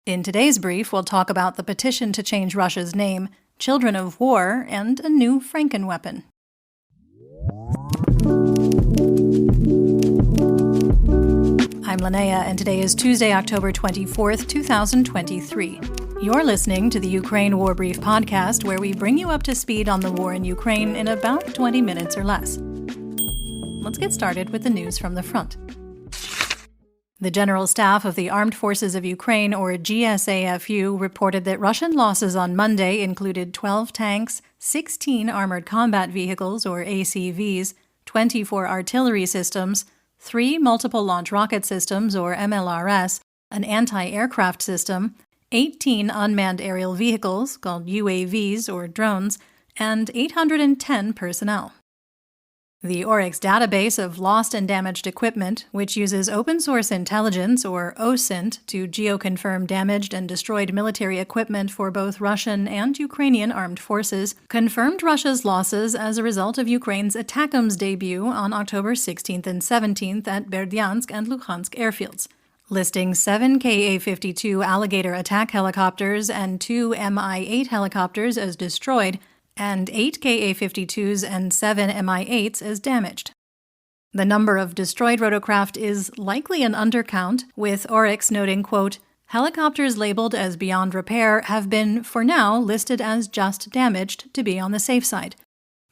In today's brief, we'll talk about the petition to change Russia's name, children of war, and a new Frankenweapon. I'm Linnea, and today is Tuesday, October 24th, 2023. You're listening to the Ukraine War Brief podcast, where we bring you up to speed on the war in Ukraine in about 20 minutes or less. Let's get started with the news from the front. The General Staff of the Armed Forces of Ukraine, or GSAFU, reported that Russian losses on Monday included 12 tanks, 16 armored combat vehicles, or ACVs, 24 artillery systems, 3 multiple launch rocket systems, or MLRS, an anti-aircraft system, 18 unmanned aerial vehicles, called UAVs or drones, and 810 personnel. The Oryx database of lost and damaged equipment, which uses open-source intelligence, or OSINT, to geoconfirm damaged and destroyed military equipment for both Russian and Ukrainian armed forces, confirmed Russia's losses as a result of Ukraine's ATACMS debut on October 16th and 17th at Berdyansk and Luhansk airfields, listing 7 Ka-52 Alligator attack helicopters and 2 Mi-8 helicopters as destroyed, and 8 Ka-52s and 7 Mi-8s as damaged. The number of destroyed rotorcraft is likely an undercount, with Oryx noting, quote, "Helicopters labeled as beyond repair have been, for now, listed as just damaged to be on the safe side.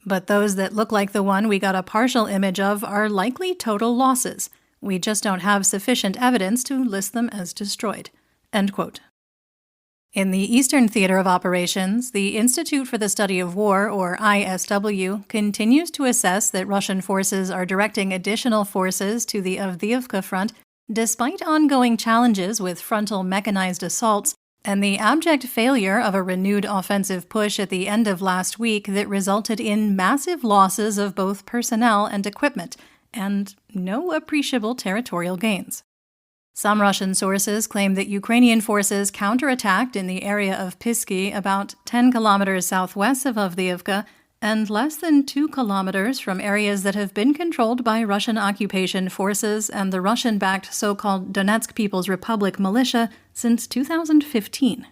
But those that look like the one we got a partial image of are likely total losses. We just don't have sufficient evidence to list them as destroyed." End quote. In the Eastern Theater of Operations, the Institute for the Study of War, or ISW, continues to assess that Russian forces are directing additional forces to the Avdiivka front despite ongoing challenges with frontal mechanized assaults and the abject failure of a renewed offensive push at the end of last week that resulted in massive losses of both personnel and equipment, and no appreciable territorial gains. Some Russian sources claim that Ukrainian forces counterattacked in the area of Pisky, about 10 kilometers southwest of Avdiivka, and less than 2 kilometers from areas that have been controlled by Russian occupation forces and the Russian-backed so-called Donetsk People's Republic militia since 2015.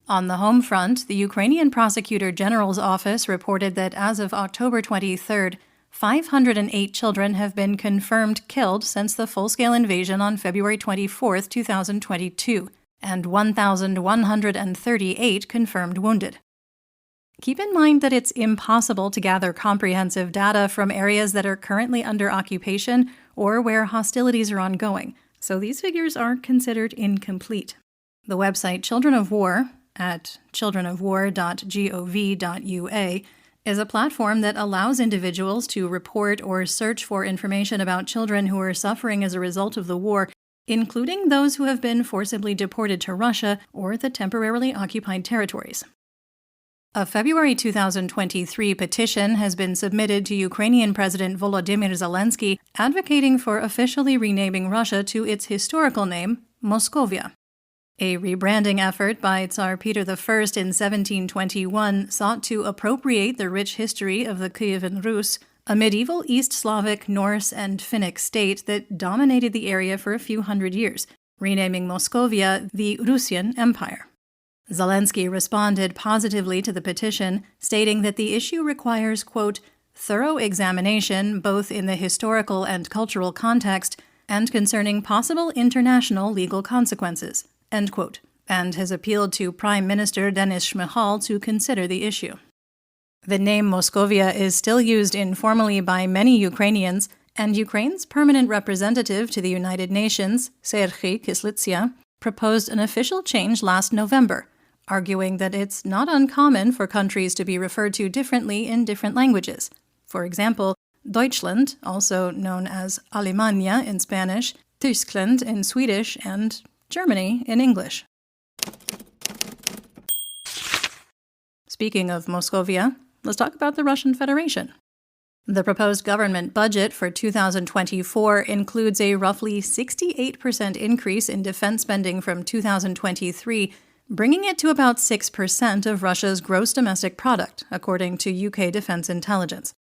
On the home front, the Ukrainian Prosecutor General's office reported that as of October 23rd, 508 children have been confirmed killed since the full-scale invasion on February 24, 2022, and 1,138 confirmed wounded. Keep in mind that it's impossible to gather comprehensive data from areas that are currently under occupation or where hostilities are ongoing, so these figures are considered incomplete. The website Children of War, at childrenofwar.gov.ua, is a platform that allows individuals to report or search for information about children who are suffering as a result of the war, including those who have been forcibly deported to Russia or the temporarily occupied territories. A February 2023 petition has been submitted to Ukrainian President Volodymyr Zelensky advocating for officially renaming Russia to its historical name, Moscovia. A rebranding effort by Tsar Peter I in 1721 sought to appropriate the rich history of the Kievan Rus, a medieval East Slavic, Norse, and Finnic state that dominated the area for a few hundred years, renaming Moscovia the Russian Empire. Zelensky responded positively to the petition, stating that the issue requires, quote, "thorough examination both in the historical and cultural context and concerning possible international legal consequences," end quote, and has appealed to Prime Minister Denis Shmyhal to consider the issue. The name Moscovia is still used informally by many Ukrainians, and Ukraine's permanent representative to the United Nations, Serhiy Kyslytsya, proposed an official change last November, arguing that it's not uncommon for countries to be referred to differently in different languages. For example, Deutschland, also known as Alemania in Spanish, Tyskland in Swedish, and Germany in English. Speaking of Moscovia, let's talk about the Russian Federation. The proposed government budget for 2024 includes a roughly 68% increase in defense spending from 2023, bringing it to about 6% of Russia's gross domestic product, according to UK Defense Intelligence.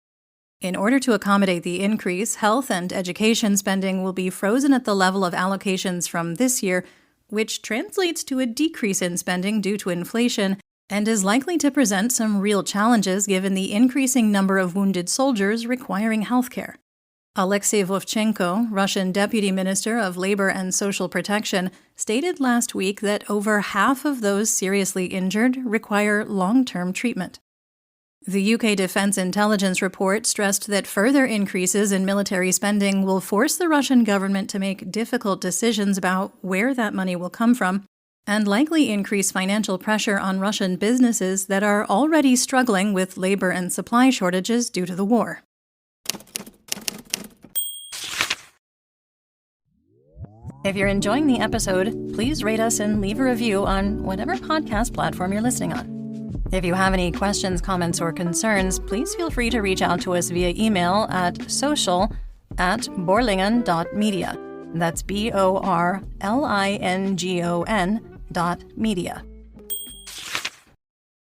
In order to accommodate the increase, health and education spending will be frozen at the level of allocations from this year, which translates to a decrease in spending due to inflation and is likely to present some real challenges given the increasing number of wounded soldiers requiring healthcare. Alexei Vovchenko, Russian Deputy Minister of Labor and Social Protection, stated last week that over half of those seriously injured require long-term treatment. The UK Defense Intelligence Report stressed that further increases in military spending will force the Russian government to make difficult decisions about where that money will come from, and likely increase financial pressure on Russian businesses that are already struggling with labor and supply shortages due to the war. If you're enjoying the episode, please rate us and leave a review on whatever podcast platform you're listening on. If you have any questions, comments, or concerns, please feel free to reach out to us via email at social@borlingon.media. That's BORLINGON.media.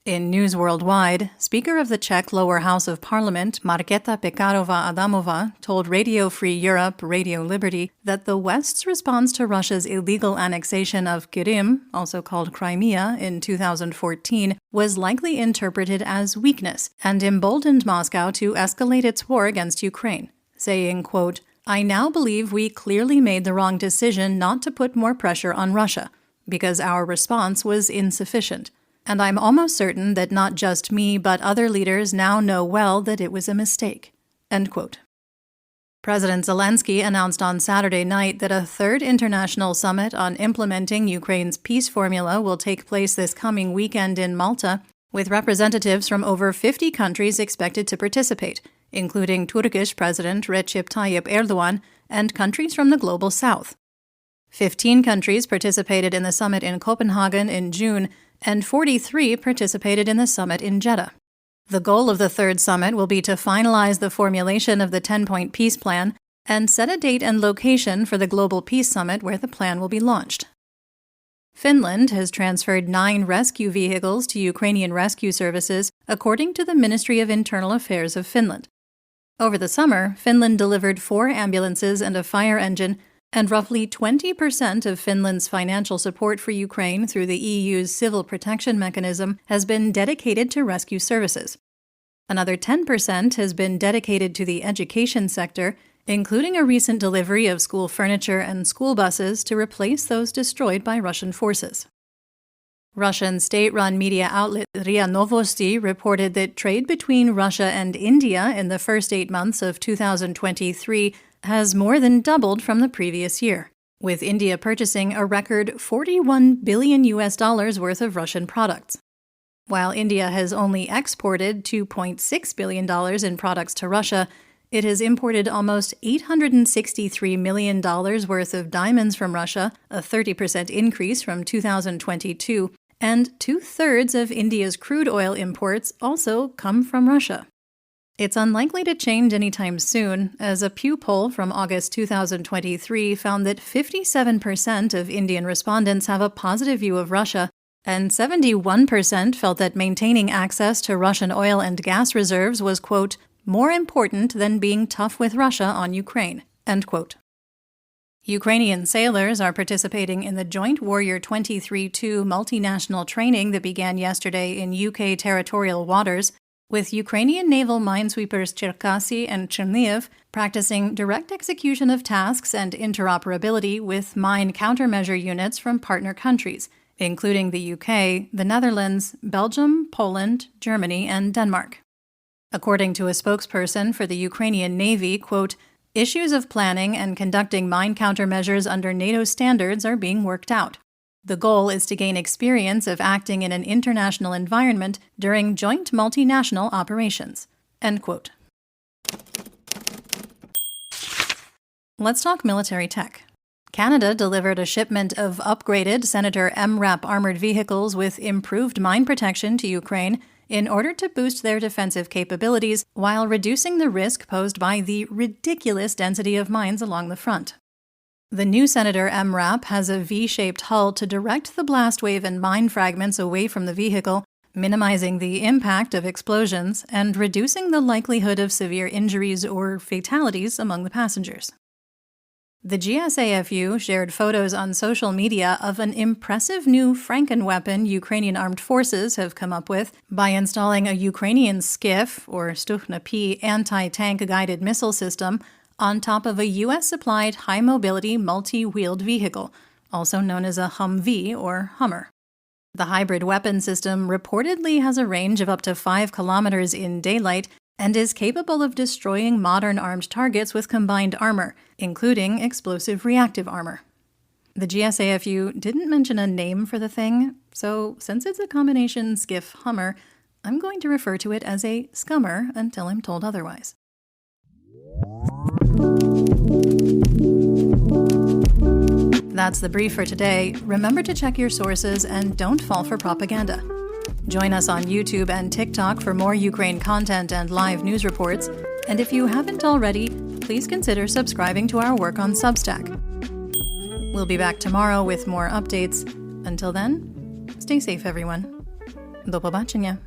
In news worldwide, Speaker of the Czech Lower House of Parliament, Markéta Pekarová-Adamová, told Radio Free Europe, Radio Liberty, that the West's response to Russia's illegal annexation of Crimea, also called Crimea, in 2014, was likely interpreted as weakness and emboldened Moscow to escalate its war against Ukraine, saying, quote, "I now believe we clearly made the wrong decision not to put more pressure on Russia, because our response was insufficient. And I'm almost certain that not just me, but other leaders now know well that it was a mistake." End quote. President Zelensky announced on Saturday night that a third international summit on implementing Ukraine's peace formula will take place this coming weekend in Malta, with representatives from over 50 countries expected to participate, including Turkish President Recep Tayyip Erdogan and countries from the Global South. 15 countries participated in the summit in Copenhagen in June, and 43 participated in the summit in Jeddah. The goal of the third summit will be to finalize the formulation of the 10-point peace plan and set a date and location for the Global Peace Summit where the plan will be launched. Finland has transferred 9 rescue vehicles to Ukrainian rescue services, according to the Ministry of Internal Affairs of Finland. Over the summer, Finland delivered 4 ambulances and a fire engine, and roughly 20% of Finland's financial support for Ukraine through the EU's Civil Protection Mechanism has been dedicated to rescue services. Another 10% has been dedicated to the education sector, including a recent delivery of school furniture and school buses to replace those destroyed by Russian forces. Russian state-run media outlet RIA Novosti reported that trade between Russia and India in the first 8 months of 2023 has more than doubled from the previous year, with India purchasing a record $41 billion worth of Russian products. While India has only exported $2.6 billion in products to Russia, it has imported almost $863 million worth of diamonds from Russia, a 30% increase from 2022, and 2/3 of India's crude oil imports also come from Russia. It's unlikely to change anytime soon, as a Pew poll from August 2023 found that 57% of Indian respondents have a positive view of Russia, and 71% felt that maintaining access to Russian oil and gas reserves was, quote, "more important than being tough with Russia on Ukraine," end quote. Ukrainian sailors are participating in the Joint Warrior 23-2 multinational training that began yesterday in UK territorial waters, with Ukrainian naval minesweepers Cherkasy and Chernihiv practicing direct execution of tasks and interoperability with mine countermeasure units from partner countries, including the UK, the Netherlands, Belgium, Poland, Germany, and Denmark. According to a spokesperson for the Ukrainian Navy, quote, "Issues of planning and conducting mine countermeasures under NATO standards are being worked out. The goal is to gain experience of acting in an international environment during joint multinational operations." End quote. Let's talk military tech. Canada delivered a shipment of upgraded Senator MRAP armored vehicles with improved mine protection to Ukraine in order to boost their defensive capabilities while reducing the risk posed by the ridiculous density of mines along the front. The new Senator MRAP has a V-shaped hull to direct the blast wave and mine fragments away from the vehicle, minimizing the impact of explosions and reducing the likelihood of severe injuries or fatalities among the passengers. The GSAFU shared photos on social media of an impressive new Frankenweapon Ukrainian armed forces have come up with by installing a Ukrainian Skiff, or Stuchna-P, anti-tank guided missile system on top of a U.S.-supplied high-mobility multi-wheeled vehicle, also known as a Humvee or Hummer. The hybrid weapon system reportedly has a range of up to 5 kilometers in daylight and is capable of destroying modern armed targets with combined armor, including explosive reactive armor. The GSAFU didn't mention a name for the thing, so since it's a combination Skiff-Hummer, I'm going to refer to it as a scummer until I'm told otherwise. That's the brief for today. Remember to check your sources and don't fall for propaganda. Join us on YouTube and TikTok for more Ukraine content and live news reports. And if you haven't already, please consider subscribing to our work on Substack. We'll be back tomorrow with more updates. Until then, stay safe, everyone. Do pobачення.